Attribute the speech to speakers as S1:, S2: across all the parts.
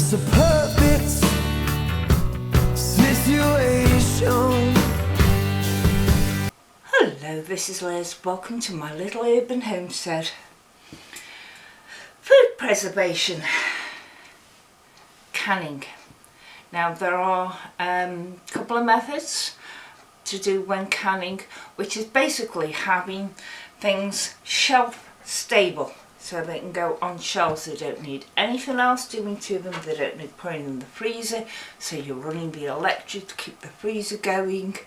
S1: It's a perfect situation.
S2: Hello, this is Liz. Welcome to my little urban homestead. Food preservation. Canning. Now there are a couple of methods to do when canning, which is basically having things shelf stable so they can go on shelves. They don't need anything else doing to them. They don't need putting in the freezer, so you're running the electric to keep the freezer going.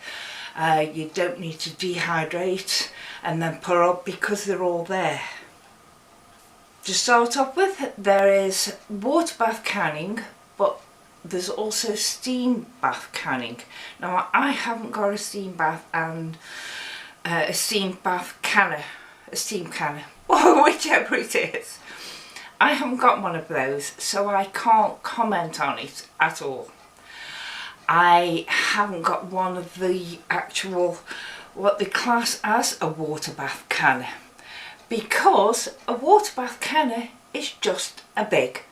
S2: You don't need to dehydrate and then put up because they're all there. To start off with, there is water bath canning, but there's also steam bath canning. Now I haven't got a steam bath and a steam bath canner, a steam canner, whichever it is. I haven't got one of those, so I can't comment on it at all. I haven't got one of the actual, what they class as a water bath canner, because a water bath canner is just a big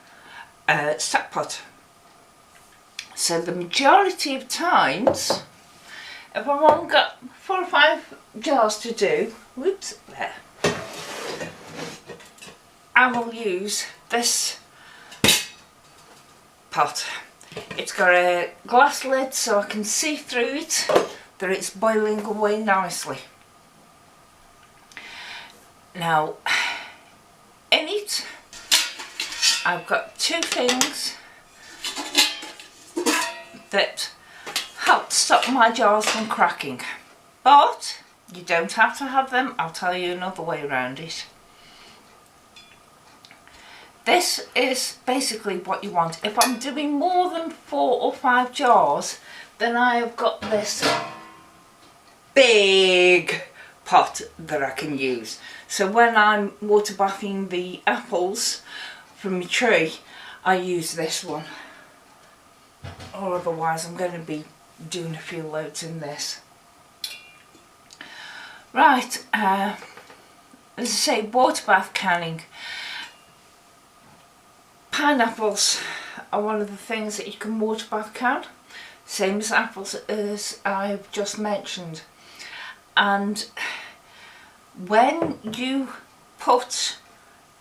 S2: stock pot. So the majority of times, if I've only got 4 or 5 jars to do, whoops, there, I will use this pot. It's got a glass lid so I can see through it that it's boiling away nicely. Now, in it, I've got 2 things that help stop my jars from cracking, but you don't have to have them. I'll tell you another way around it. This is basically what you want. If I'm doing more than 4 or 5 jars, then I have got this big pot that I can use. So when I'm water bathing the apples from my tree, I use this one. Or otherwise I'm going to be doing a few loads in this. Right, as I say, water bath canning. Pineapples are one of the things that you can water bath can, same as apples as I've just mentioned. And when you put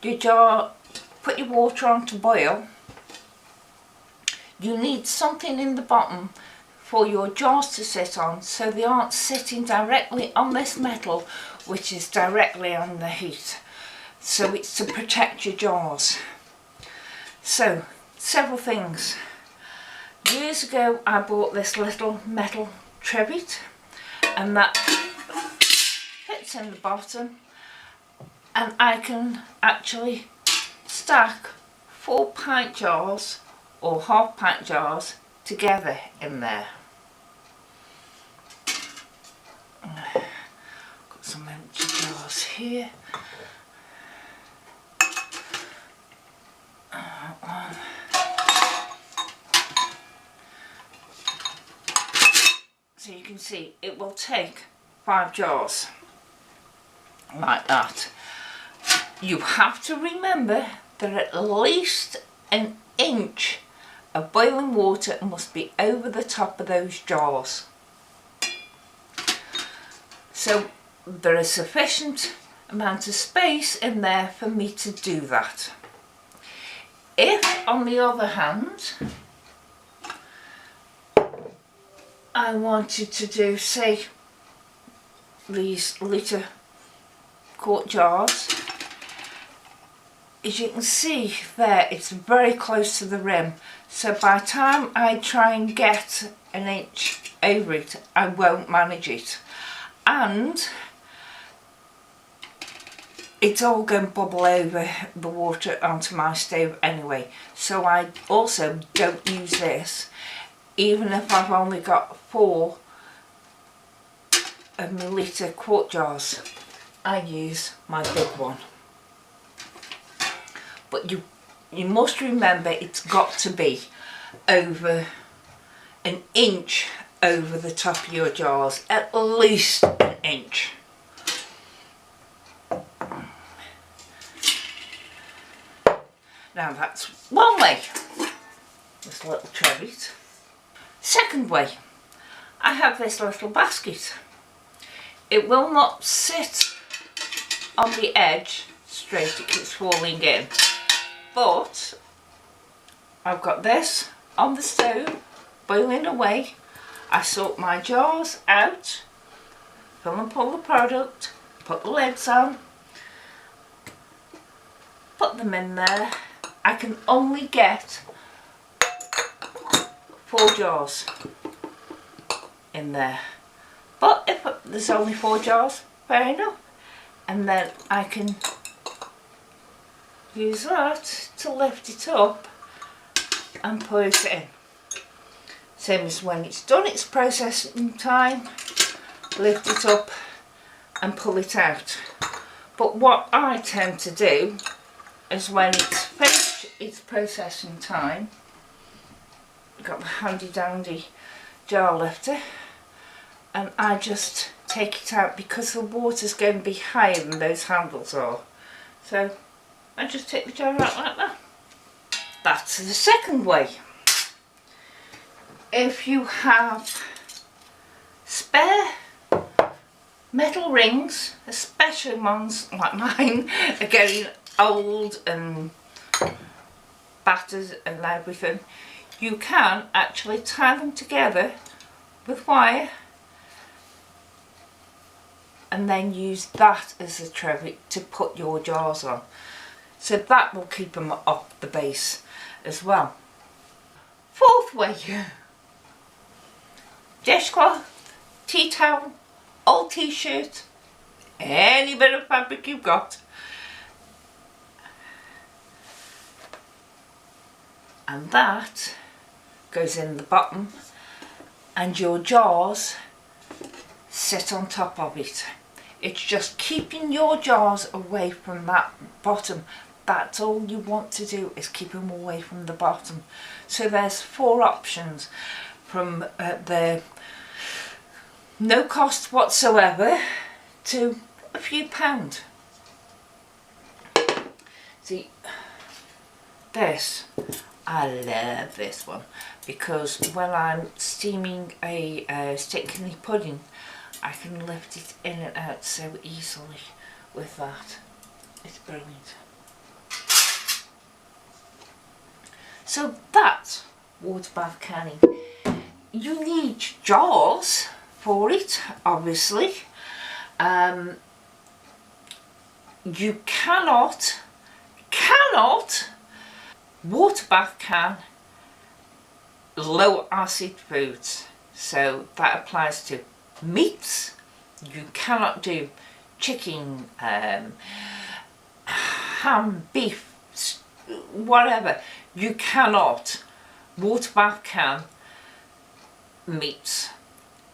S2: your water on to boil, you need something in the bottom for your jars to sit on, so they aren't sitting directly on this metal which is directly on the heat. So it's to protect your jars. So, several things. Years ago I bought this little metal trivet, and that fits in the bottom, and I can actually stack 4 pint jars or half pint jars together in there. Got some empty jars here. So you can see it will take 5 jars like that. You have to remember that at least an inch of boiling water must be over the top of those jars. So there is sufficient amount of space in there for me to do that. If, on the other hand, I wanted to do, say, these litre quart jars, as you can see there, it's very close to the rim, so by the time I try and get an inch over it, I won't manage it, and it's all going to bubble over the water onto my stove anyway. So I also don't use this, even if I've only got 4 of my litre quart jars. I use my big one. But you must remember it's got to be over an inch over the top of your jars, at least an inch. Now that's one way. this little treat. Second way, I have this little basket. It will not sit on the edge straight, it keeps falling in. But I've got this on the stove, boiling away. I sort my jars out, fill and pull the product, put the lids on, put them in there. I can only get 4 jars in there. But if there's only 4 jars, fair enough. And then I can use that to lift it up and put it in. Same as when it's done its processing time, lift it up and pull it out. But what I tend to do is when it's finished its processing time, I've got the handy dandy jar lifter, and I just take it out because the water's going to be higher than those handles are. So I just take the jar out like that. That's the second way. If you have spare metal rings, especially ones like mine are getting old and battered and everything, you can actually tie them together with wire and then use that as a tray to put your jars on. So that will keep them off the base as well. Fourth way, dishcloth, tea towel, old t-shirt, any bit of fabric you've got. And that goes in the bottom and your jars sit on top of it. It's just keeping your jars away from that bottom. That's all you want to do, is keep them away from the bottom. So there's 4 options, from the no cost whatsoever to a few pound. See, this, I love this one, because when I'm steaming a sticky pudding, I can lift it in and out so easily with that. It's brilliant. So that's water bath canning. You need jars for it, obviously. You cannot water bath can low acid foods. So that applies to meats. You cannot do chicken, ham, beef, whatever. You cannot water bath can meats.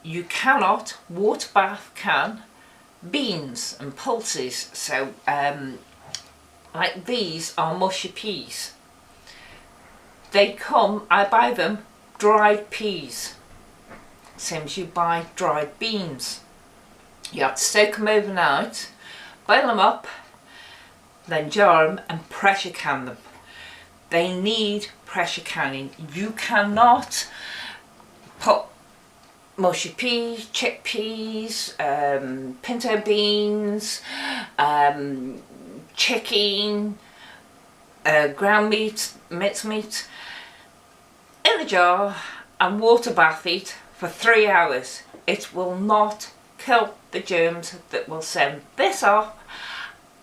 S2: You cannot water bath can beans and pulses. So like these are mushy peas. They come, I buy them dried peas, same as you buy dried beans. You have to soak them overnight, boil them up, then jar them and pressure can them. They need pressure canning. You cannot put mushy peas, chickpeas, pinto beans, chicken, ground meat, mincemeat in a jar and water bath it for 3 hours. It will not kill the germs that will send this off,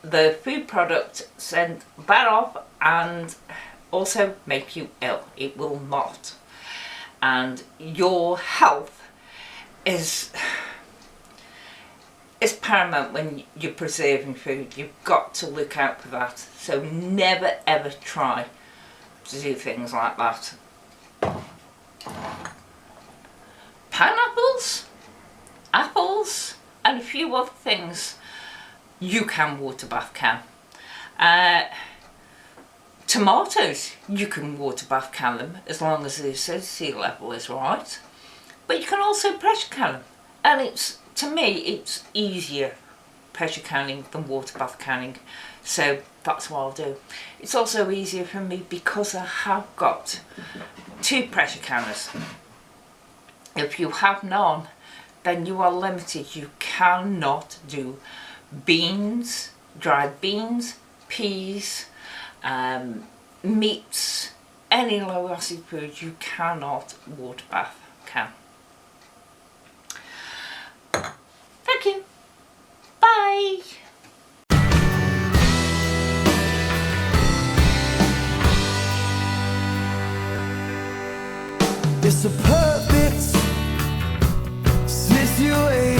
S2: the food product send that off, and also make you ill. It will not. And your health is paramount when you're preserving food. You've got to look out for that. So never ever try to do things like that. Pineapples, apples, and a few other things you can water bath can. Tomatoes, you can water bath can them as long as the acidity level is right. But you can also pressure can them, and it's, to me, it's easier pressure canning than water bath canning, so that's what I'll do. It's also easier for me because I have got 2 pressure canners. If you have none, then you are limited. You cannot do beans, dried beans, peas, meats, any low acid food. You cannot water bath can. Thank you. Bye.
S1: It's a perfect situation.